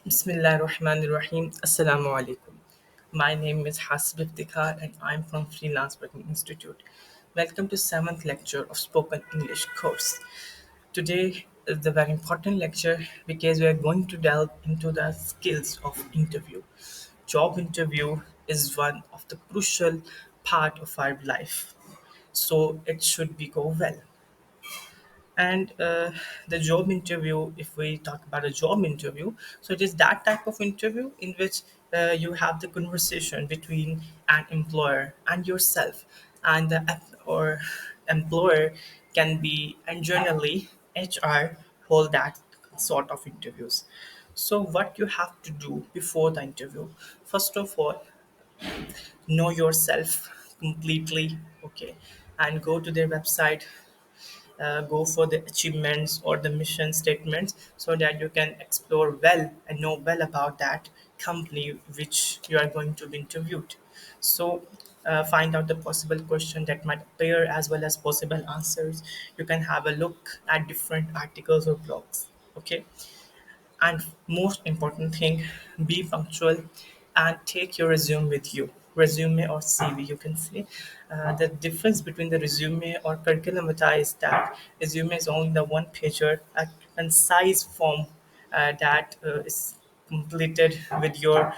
Bismillahirrahmanirrahim. Assalamu alaikum. My name is Hasib Iftikhar and I'm from Freelance Working Institute. Welcome to 7th lecture of Spoken English course. Today is the very important lecture because we are going to delve into the skills of interview. Job interview is one of the crucial part of our life, so it should be go well. And the job interview, if we talk about a job interview, so it is that type of interview in which you have the conversation between an employer and yourself, and the or employer can be, and generally HR hold that sort of interviews. So what you have to do before the interview, first of all, know yourself completely, okay, and go to their website, go for the achievements or the mission statements so that you can explore well and know well about that company which you are going to be interviewed. So find out the possible question that might appear as well as possible answers. You can have a look at different articles or blogs, okay. And most important thing, be punctual and take your resume with you. Resume or CV, you can say. The difference between the resume or curriculum vitae is that resume is only the one pager, a concise form that is completed with your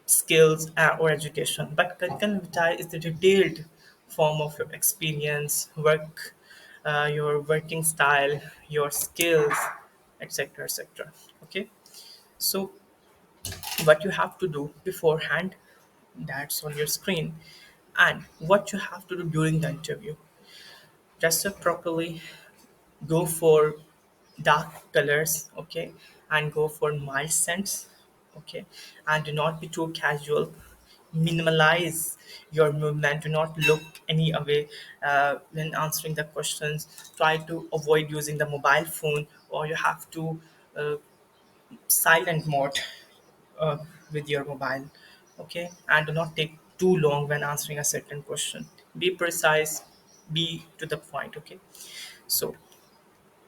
skills or education. But curriculum vitae is the detailed form of your experience, work, your working style, your skills, etc., etc. Okay, so what you have to do beforehand, that's on your screen, and what you have to do during the interview. Dress up properly, go for dark colors, okay, and go for mild scents, okay, and do not be too casual. Minimalize your movement, do not look any away when answering the questions. Try to avoid using the mobile phone, or you have to uh, silent mode uh, with your mobile, okay, and do not take too long when answering a certain question. Be precise, be to the point, okay. So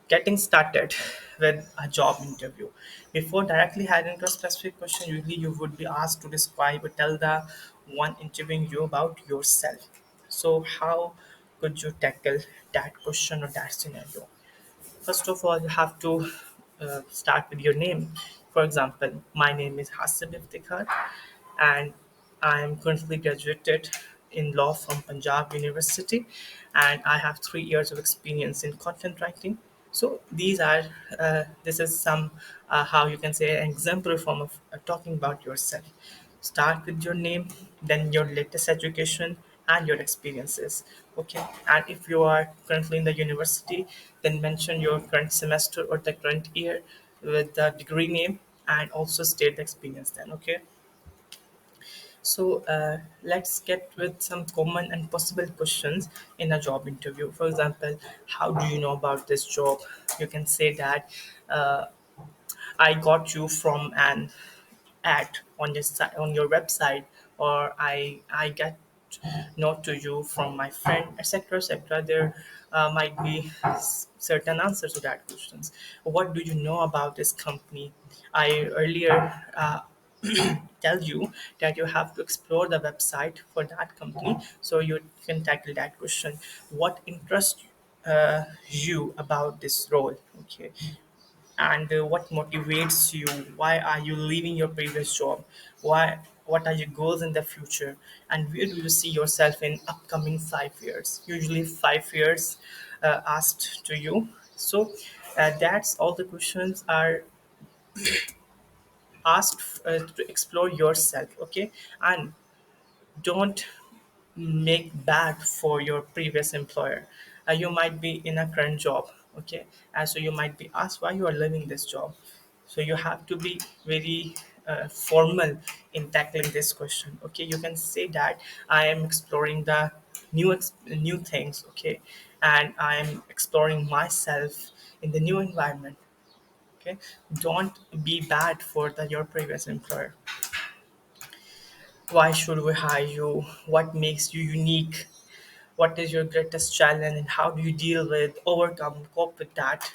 getting started with a job interview, before directly heading to a specific question, usually you would be asked to describe or tell the one interviewing you about yourself. So how could you tackle that question or that scenario? First of all, you have to start with your name. For example, my name is Hasib Iftikhar, and I am currently graduated in law from Punjab University, and I have 3 years of experience in content writing. So these are this is some how you can say an exemplary form of talking about yourself. Start with your name, then your latest education and your experiences. Okay, and if you are currently in the university, then mention your current semester or the current year with the degree name, and also state the experience then. Okay, so let's get with some common and possible questions in a job interview. For example, how do you know about this job? You can say that uh, I got you from an ad on on your website, or I get note to you from my friend, etc., etc. There might be certain answers to that questions. What do you know about this company? I earlier tell you that you have to explore the website for that company, so you can tackle that question. What interests you about this role? Okay, and what motivates you? Why are you leaving your previous job? What are your goals in the future, and where do you see yourself in upcoming 5 years? Usually 5 years asked to you. So that's all the questions are asked to explore yourself, okay. And don't make bad for your previous employer. You might be in a current job, okay, and so you might be asked why you are leaving this job. So you have to be very formal in tackling this question, okay. You can say that I am exploring the new things, okay, and I am exploring myself in the new environment, okay. Don't be bad for your previous employer. Why should we hire you? What makes you unique? What is your greatest challenge, and how do you deal with, overcome, cope with that?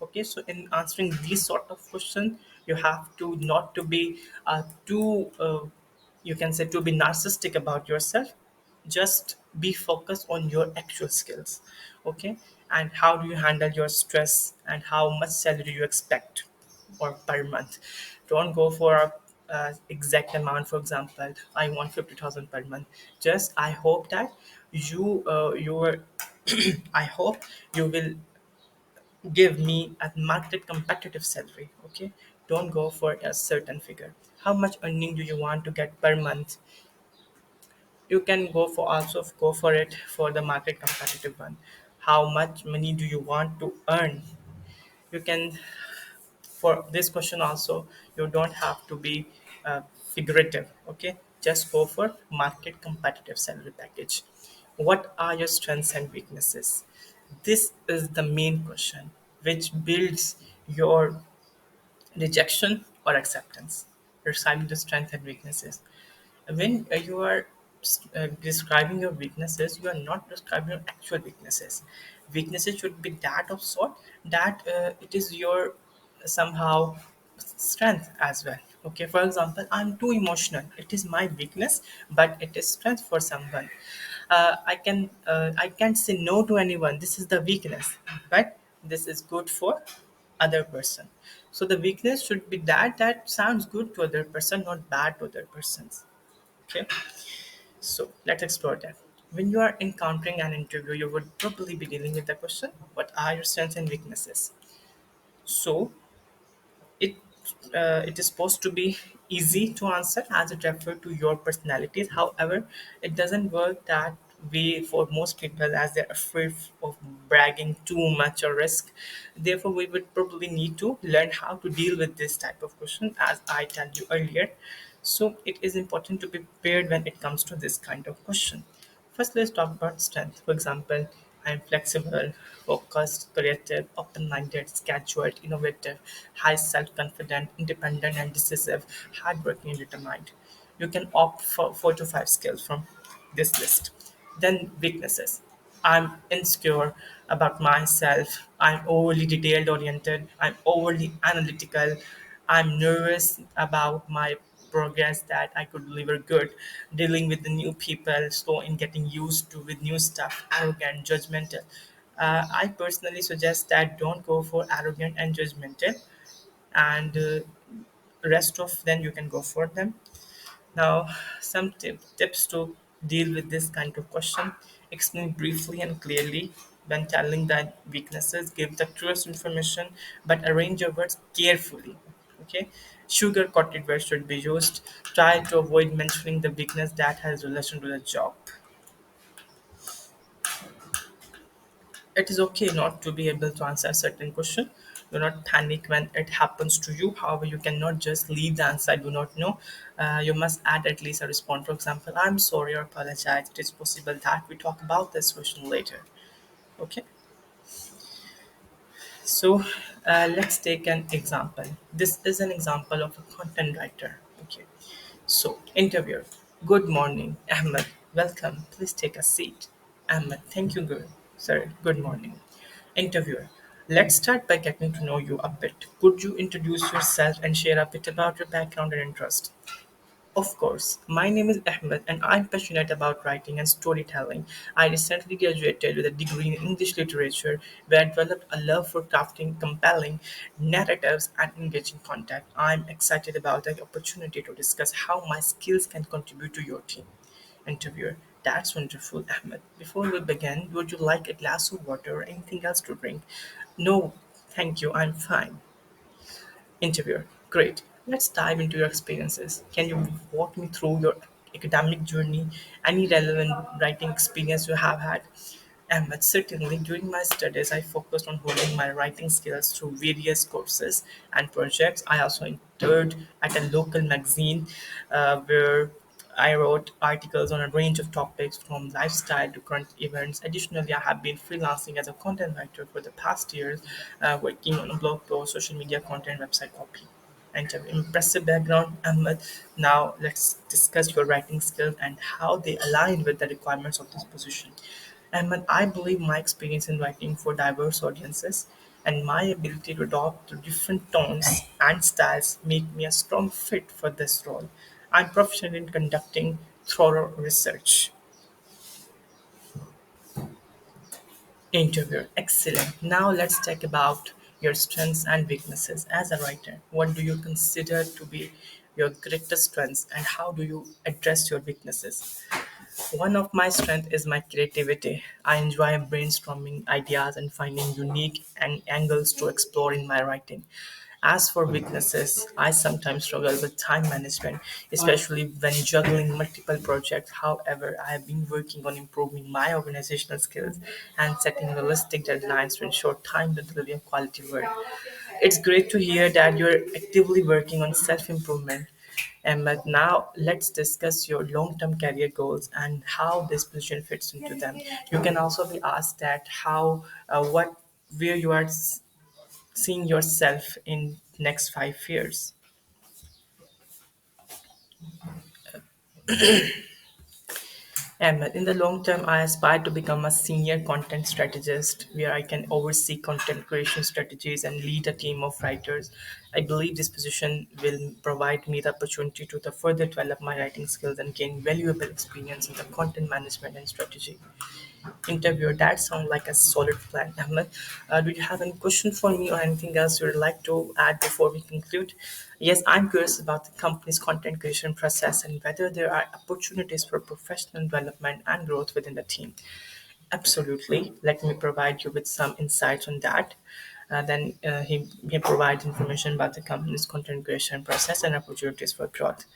Okay, so in answering these sort of questions, You have to not to be too you can say to be narcissistic about yourself. Just be focused on your actual skills. Okay, and how do you handle your stress, and how much salary you expect or per month. Don't go for a exact amount. For example, I want 50,000 per month. Just I hope that you were I hope you will give me a market competitive salary. Okay, don't go for a certain figure. How much earning do you want to get per month? You can go for it for the market competitive one. How much money do you want to earn? You can, for this question also, you don't have to be figurative. Okay, just go for market competitive salary package. What are your strengths and weaknesses? This is the main question which builds your rejection or acceptance. Describing the strengths and weaknesses. When you are describing your weaknesses, you are not describing your actual weaknesses. Weaknesses should be that of sort that it is your somehow strength as well. Okay, for example, I'm too emotional. It is my weakness, but it is strength for someone. I can't say no to anyone. This is the weakness, but this is good for other person. So the weakness should be that sounds good to other person, not bad to other persons. Okay, so let's explore that. When you are encountering an interview, you would probably be dealing with the question, what are your strengths and weaknesses? So it it is supposed to be easy to answer as it refers to your personalities. However, it doesn't work that way for most people, as they're afraid of bragging too much or risk. Therefore, we would probably need to learn how to deal with this type of question, as I told you earlier. So it is important to be prepared when it comes to this kind of question. First, let's talk about strength. For example, I'm flexible, focused, creative, open minded, scheduled, innovative, high self confident, independent, and decisive, hardworking, and determined. You can opt for 4 to 5 skills from this list. Then, weaknesses. I'm insecure about myself. I'm overly detailed oriented. I'm overly analytical. I'm nervous about my progress that I could deliver good. Dealing with the new people, slow in getting used to with new stuff, arrogant, judgmental. I personally suggest that don't go for arrogant and judgmental, and rest of them you can go for them. Now, some tips to deal with this kind of question. Explain briefly and clearly when telling the weaknesses. Give the truest information, but arrange your words carefully. Okay, sugar-coated words should be used. Try to avoid mentioning the weakness that has relation to the job. It is okay not to be able to answer a certain question. Do not panic when it happens to you. However, you cannot just leave the answer I do not know. You must add at least a response. For example, I'm sorry or apologize. It is possible that we talk about this question later. Okay, so let's take an example. This is an example of a content writer. Okay, so interviewer, good morning, Ahmed. Welcome. Please take a seat. Ahmed, thank you, good sir. Good morning. Interviewer, let's start by getting to know you a bit. Could you introduce yourself and share a bit about your background and interest? Of course, my name is Ahmed and I'm passionate about writing and storytelling. I recently graduated with a degree in English literature where I developed a love for crafting compelling narratives and engaging content. I'm excited about the opportunity to discuss how my skills can contribute to your team. Interviewer, that's wonderful, Ahmed. Before we begin, would you like a glass of water or anything else to drink? No, thank you, I'm fine. Interviewer, great. Let's dive into your experiences. Can you walk me through your academic journey? Any relevant writing experience you have had? But certainly, during my studies, I focused on honing my writing skills through various courses and projects. I also interned at a local magazine where I wrote articles on a range of topics from lifestyle to current events. Additionally, I have been freelancing as a content writer for the past years, working on blog posts, social media content, website copy. And have impressive background, Ahmed. Now let's discuss your writing skills and how they align with the requirements of this position. Ahmed, I believe my experience in writing for diverse audiences and my ability to adapt to different tones and styles make me a strong fit for this role. I'm proficient in conducting thorough research. Interviewer, excellent. Now let's talk about your strengths and weaknesses as a writer. What do you consider to be your greatest strengths and how do you address your weaknesses? One of my strengths is my creativity. I enjoy brainstorming ideas and finding unique angles to explore in my writing. As for weaknesses, I sometimes struggle with time management, especially when juggling multiple projects. However, I have been working on improving my organizational skills and setting realistic deadlines to ensure timely delivery of quality work. It's great to hear that you're actively working on self improvement. And but now let's discuss your long-term career goals and how this position fits into them. You can also be asked that what, where you are seeing yourself in next 5 years. And in the long term, I aspire to become a senior content strategist where I can oversee content creation strategies and lead a team of writers. I believe this position will provide me the opportunity to further develop my writing skills and gain valuable experience in the content management and strategy. Interviewer, that sounds like a solid plan. Ahmed, do you have any question for me or anything else you would like to add before we conclude? Yes, I'm curious about the company's content creation process and whether there are opportunities for professional development and growth within the team. Absolutely. Let me provide you with some insights on that. Then he provides information about the company's content creation process and opportunities for growth.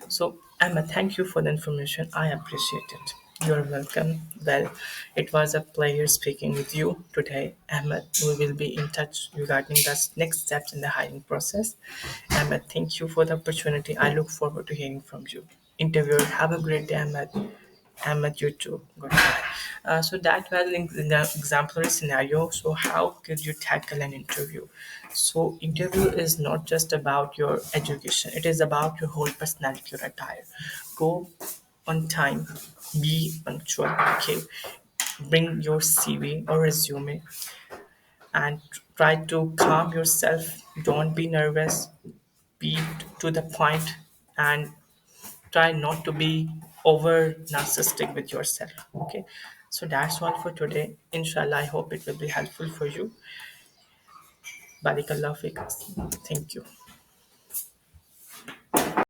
So, Emma, thank you for the information. I appreciate it. You're welcome. Well, it was a pleasure speaking with you today, Emma. We will be in touch regarding the next steps in the hiring process. Emma, thank you for the opportunity. I look forward to hearing from you. Interviewer, have a great day, Emma. Ahmed, you too. Goodbye. So that was an exemplary scenario. So how could you tackle an interview? So interview is not just about your education. It is about your whole personality, your attire. Go on time. Be punctual. Okay. Bring your CV or resume and try to calm yourself. Don't be nervous. Be to the point and try not to be over narcissistic with yourself. Okay, so that's all for today. Inshallah, I hope it will be helpful for you. Barakallah fikas. Thank you.